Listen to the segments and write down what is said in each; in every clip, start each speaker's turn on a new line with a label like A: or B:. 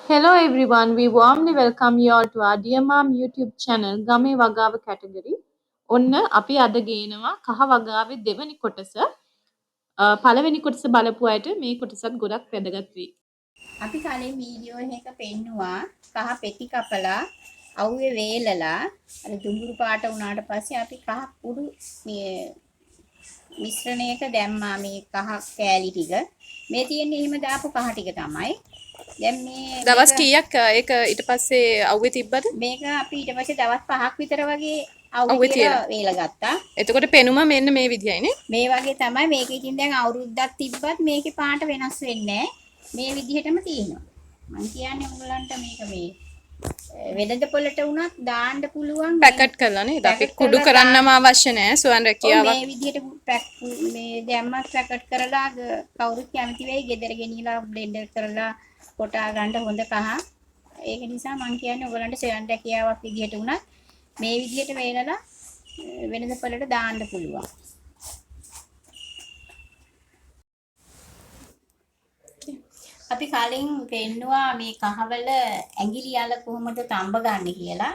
A: Hello everyone, we warmly welcome you all to our Dear Mom YouTube channel ගමේ වගාව category. ඔන්න අපි අද ගේනවා කහ වගාවේ දෙවනි කොටස. පළවෙනි කොටස බලපු අයට මේ කොටසත් ගොඩක් වැදගත් වෙයි.
B: අපි කලින් වීඩියෝ එකක පෙන්නුවා කහ පෙති කපලා අවුවේ වේලලා අර දුඹුරු පාට වුණාට පස්සේ අපි කහ කුඩු මිශ්‍රණයක දැම්මා මේ කහ කෑලි ටික. මේ තියෙන්නේ එහෙම දාපු කහ ටික තමයි. දැන් මේ
A: දවස් කීයක් ඒක ඊට පස්සේ අවුවේ තිබ්බද?
B: මේක අපි ඊට පස්සේ දවස් 5ක් විතර වගේ අවුවේ තියලා වේලා ගත්තා.
A: එතකොට පෙනුම මෙන්න මේ විදියයිනේ.
B: මේ වගේ තමයි මේක ඉතින් දැන් අවුරුද්දක් තිබ්බත් මේකේ පාට වෙනස් වෙන්නේ නැහැ. මේ විදිහටම තියෙනවා. මම කියන්නේ උගලන්ට මේක මේ වෙළඳ පොළට වුණත් දාන්න පුළුවන්
A: පැකට් කරලා නේද? අපි කුඩු කරන්නම අවශ්‍ය නැහැ. සුවන් රැකියාවක්.
B: මේ විදිහට මේ දැම්මත් පැකට් කරලා කවුරුත් කැමති වෙයි ගෙදර ගෙනියලා බ්ලෙන්ඩර් කරලා කොටා ගන්න හොඳ කහ. ඒක නිසා මම කියන්නේ උගලන්ට සුවන් රැකියාවක් විදිහට වුණත් මේ විදිහට වේලලා වෙළඳ පොළට දාන්න පුළුවන්. අපි කලින් පෙන්නුවා මේ කහවල ඇඟිලි යල කොහොමද තඹ ගන්න කියලා.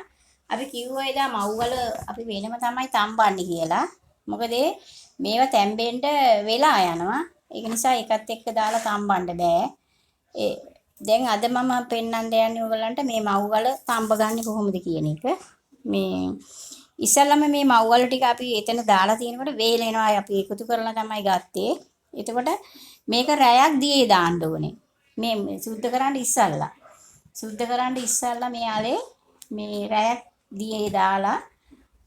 B: අපි කිව්වා එදා මව්වල අපි වෙනම තමයි තඹන්නේ කියලා. මොකද මේවා තැම්බෙන්න වෙලා යනවා. ඒක නිසා එකත් එක්ක දාලා තඹන්න බෑ. දැන් අද මම පෙන්නන්න යන්නේ ඔයගලන්ට මේ මව්වල තඹ ගන්න කොහොමද කියන එක. මේ ඉස්සල්ලාම මේ මව්වල ටික අපි එතන දාලා තියෙනකොට වේලෙනවා. අපි එකතු කරලා තමයි ගත්තේ. එතකොට මේක රැයක් දියේ දාන්න ඕනේ. මේ සුද්ධ කරන්න ඉස්සල්ලා මේ ආලේ මේ රැයක් දියේ දාලා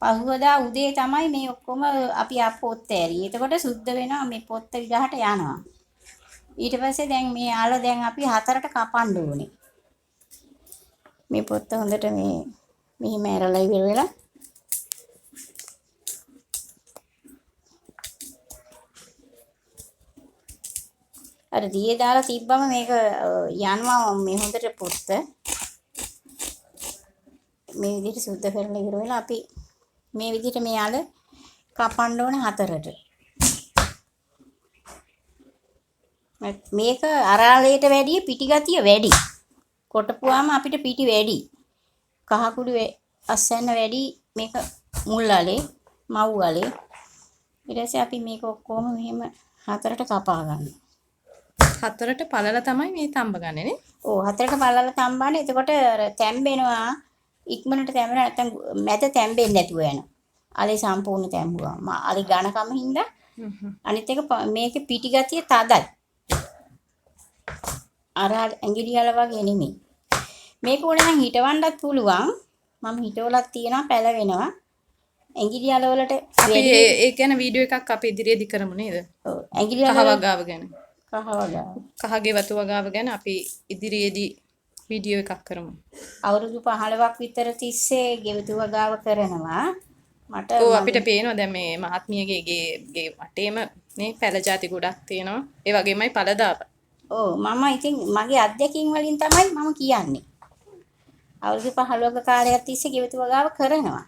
B: පහුවදා උදේ තමයි මේ ඔක්කොම අපි පොත් ඇරියේ. එතකොට සුද්ධ වෙනවා මේ පොත් විගහට යනවා. ඊට පස්සේ දැන් මේ ආල දැන් අපි 4ට කපන්න ඕනේ. මේ පොත් හොඳට මේ මෙහිම ඇරලා ඉවර වෙලා අර දියේ දාලා තිබ්බම මේක යනවා මේ හොඳට පොත්ත මේ විදිහට සුද්ධ කරලා ඉවර වෙලා අපි මේ විදිහට මේ යාල කපන්න ඕන 4ට මේක අරාලයට වැඩිය පිටි ගතිය වැඩි කොටපුවාම අපිට පිටි වැඩි කහ කුඩු අස්සන්න වැඩි මේක මුල් අලේ මව් අලේ ඊට පස්සේ අපි මේක ඔක්කොම මෙහෙම 4ට කපා ගන්නවා
A: 4ට පළල තමයි මේ තඹ ගන්න නේ.
B: ඔව් 4ට පළල තඹන්නේ. එතකොට තැම්බෙනවා ඉක්මනට තැම්බෙන නැත්නම් මැද තැම්බෙන්නේ නැතුව යනවා. අලේ සම්පූර්ණ තැම්බුවා. අලේ ඝනකම හින්දා අනිත් එක මේකේ පිටි ගතිය තදයි. අර ඇඟිලි වල වගේ නෙමෙයි. මේක ඕනේ නම් හිටවන්නත් පුළුවන්. මම හිටවලක් තියෙනවා පැලවෙනවා. ඇඟිලි වල වලට
A: අපි ඒ කියන්නේ වීඩියෝ එකක් අපි ඉදිරියේදී කරමු නේද?
B: ඔව් ඇඟිලි වල
A: වගාව ගැන. කහගේ වතු වගාව ගැන අපි ඉදිරියේදී වීඩියෝ එකක් කරමු.
B: අවුරුදු 15ක් විතර තිස්සේ ගෙවතු වගාව කරනවා. මට
A: අපිට පේනවා දැන් මේ මහත්මියගේ ගේ වටේම මේ පැල ಜಾති ගොඩක් තියෙනවා. ඒ වගේමයි පළදාව.
B: ඔව් මම ඉතින් මගේ අත්දැකීම් වලින් තමයි මම කියන්නේ. අවුරුදු 15ක කාලයක් තිස්සේ ගෙවතු වගාව කරනවා.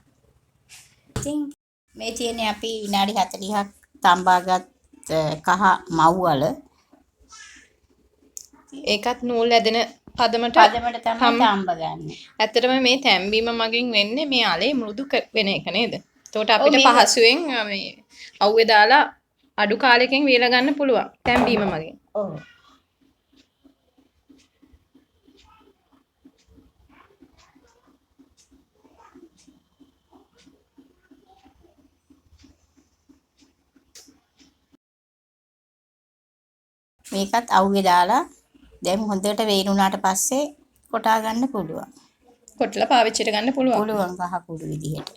B: ඉතින් මේ තියෙන්නේ අපි විනාඩි 40ක් තඹාගත් කහ මව්වල
A: ඒකත් නූල් ඇදෙන පදමට
B: තමයි තඹ ගන්න.
A: ඇත්තටම මේ තැම්බීම මගින් වෙන්නේ මේ අලේ මෘදු වෙන එක නේද? එතකොට අපිට පහසුවෙන් මේ අවුවේ දාලා අඩු කාලෙකින් වේල ගන්න පුළුවන් තැම්බීම මගින්.
B: ඔව්. මේකත් අවුවේ දාලා දැන් හොඳට වේලුණාට පස්සේ කොටා ගන්න පුළුවන්.
A: කොටලා පාවිච්චිට ගන්න පුළුවන්.
B: පුළුවන් කහ කුඩු විදිහට.